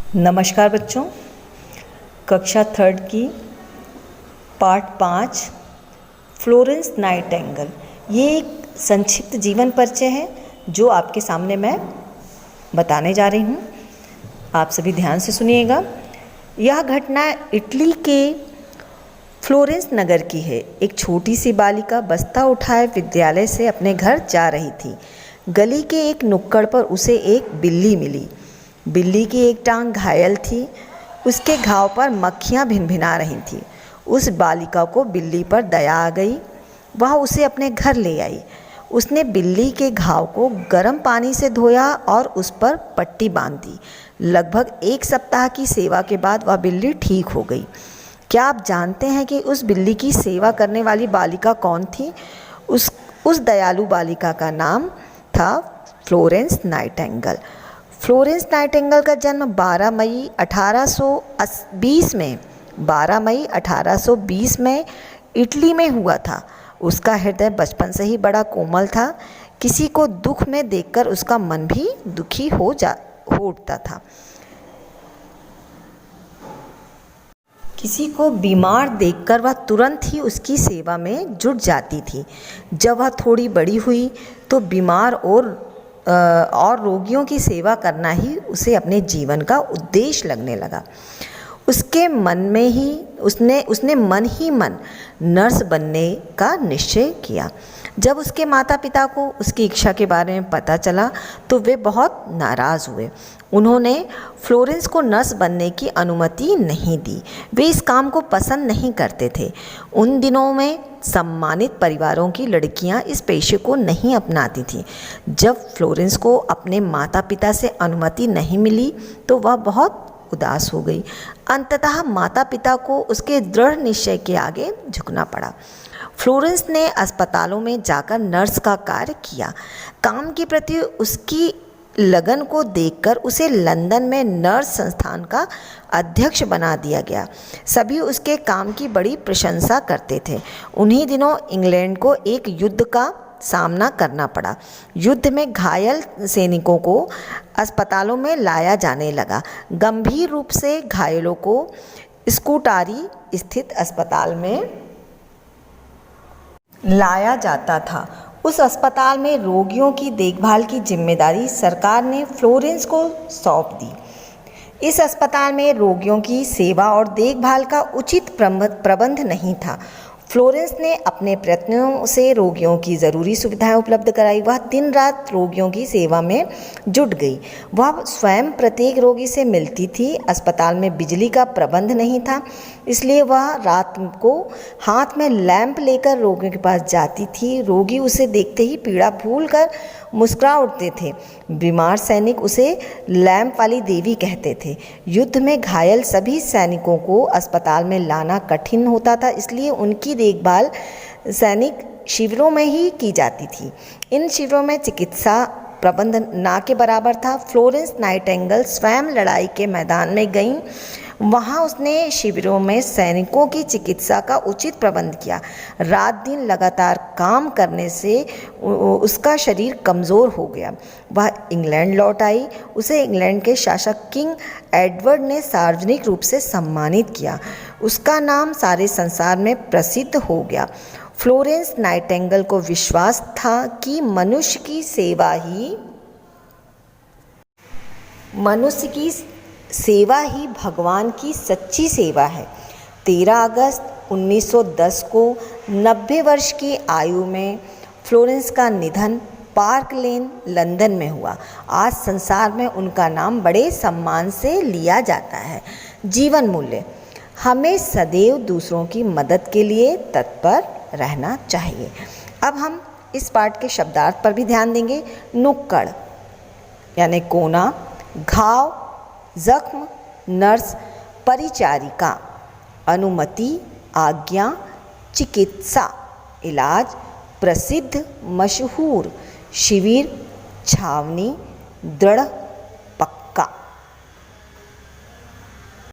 नमस्कार बच्चों, कक्षा थर्ड की पार्ट 5 फ्लोरेंस नाइटिंगेल। ये एक संक्षिप्त जीवन परिचय है जो आपके सामने मैं बताने जा रही हूँ। आप सभी ध्यान से सुनिएगा। यह घटना इटली के फ्लोरेंस नगर की है। एक छोटी सी बालिका बस्ता उठाए विद्यालय से अपने घर जा रही थी। गली के एक नुक्कड़ पर उसे एक बिल्ली मिली। बिल्ली की एक टांग घायल थी। उसके घाव पर मक्खियाँ भिनभिना रही थीं। उस बालिका को बिल्ली पर दया आ गई। वह उसे अपने घर ले आई। उसने बिल्ली के घाव को गर्म पानी से धोया और उस पर पट्टी बांध दी। लगभग 1 सप्ताह की सेवा के बाद वह बिल्ली ठीक हो गई। क्या आप जानते हैं कि उस बिल्ली की सेवा करने वाली बालिका कौन थी? उस दयालु बालिका का नाम था फ्लोरेंस नाइटिंगेल। फ्लोरेंस नाइटिंगेल का जन्म 12 मई 1820 में इटली में हुआ था। उसका हृदय बचपन से ही बड़ा कोमल था। किसी को दुख में देखकर उसका मन भी दुखी हो उठता था। किसी को बीमार देखकर वह तुरंत ही उसकी सेवा में जुट जाती थी। जब वह थोड़ी बड़ी हुई तो बीमार और रोगियों की सेवा करना ही उसे अपने जीवन का उद्देश्य लगने लगा। उसके मन में ही उसने मन ही मन नर्स बनने का निश्चय किया। जब उसके माता पिता को उसकी इच्छा के बारे में पता चला तो वे बहुत नाराज़ हुए। उन्होंने फ्लोरेंस को नर्स बनने की अनुमति नहीं दी। वे इस काम को पसंद नहीं करते थे। उन दिनों में सम्मानित परिवारों की लड़कियां इस पेशे को नहीं अपनाती थीं। जब फ्लोरेंस को अपने माता पिता से अनुमति नहीं मिली तो वह बहुत उदास हो गई। अंततः माता पिता को उसके दृढ़ निश्चय के आगे झुकना पड़ा। फ्लोरेंस ने अस्पतालों में जाकर नर्स का कार्य किया। काम के प्रति उसकी लगन को देखकर उसे लंदन में नर्स संस्थान का अध्यक्ष बना दिया गया। सभी उसके काम की बड़ी प्रशंसा करते थे। उन्हीं दिनों इंग्लैंड को एक युद्ध का सामना करना पड़ा। युद्ध में घायल सैनिकों को अस्पतालों में लाया जाने लगा। गंभीर रूप से घायलों को स्कूटारी स्थित अस्पताल में लाया जाता था। उस अस्पताल में रोगियों की देखभाल की जिम्मेदारी सरकार ने फ्लोरेंस को सौंप दी। इस अस्पताल में रोगियों की सेवा और देखभाल का उचित प्रबंध नहीं था। फ्लोरेंस ने अपने प्रयत्नों से रोगियों की ज़रूरी सुविधाएं उपलब्ध कराई। वह दिन रात रोगियों की सेवा में जुट गई। वह स्वयं प्रत्येक रोगी से मिलती थी। अस्पताल में बिजली का प्रबंध नहीं था, इसलिए वह रात को हाथ में लैंप लेकर रोगियों के पास जाती थी। रोगी उसे देखते ही पीड़ा भूलकर मुस्कुरा उठते थे। बीमार सैनिक उसे लैंप वाली देवी कहते थे। युद्ध में घायल सभी सैनिकों को अस्पताल में लाना कठिन होता था, इसलिए उनकी देखभाल सैनिक शिविरों में ही की जाती थी। इन शिविरों में चिकित्सा प्रबंध ना के बराबर था। फ्लोरेंस नाइटिंगेल स्वयं लड़ाई के मैदान में गईं। वहाँ उसने शिविरों में सैनिकों की चिकित्सा का उचित प्रबंध किया। रात दिन लगातार काम करने से उसका शरीर कमज़ोर हो गया। वह इंग्लैंड लौट आई। उसे इंग्लैंड के शासक किंग एडवर्ड ने सार्वजनिक रूप से सम्मानित किया। उसका नाम सारे संसार में प्रसिद्ध हो गया। फ्लोरेंस नाइटिंगेल को विश्वास था कि मनुष्य की सेवा ही भगवान की सच्ची सेवा है। 13 अगस्त 1910 को 90 वर्ष की आयु में फ्लोरेंस का निधन पार्क लेन लंदन में हुआ। आज संसार में उनका नाम बड़े सम्मान से लिया जाता है। जीवन मूल्य: हमें सदैव दूसरों की मदद के लिए तत्पर रहना चाहिए। अब हम इस पाठ के शब्दार्थ पर भी ध्यान देंगे। नुक्कड़ यानी कोना, घाव, जख्म, नर्स, परिचारिका, अनुमति, आज्ञा, चिकित्सा, इलाज, प्रसिद्ध, मशहूर, शिविर, छावनी, दृढ़,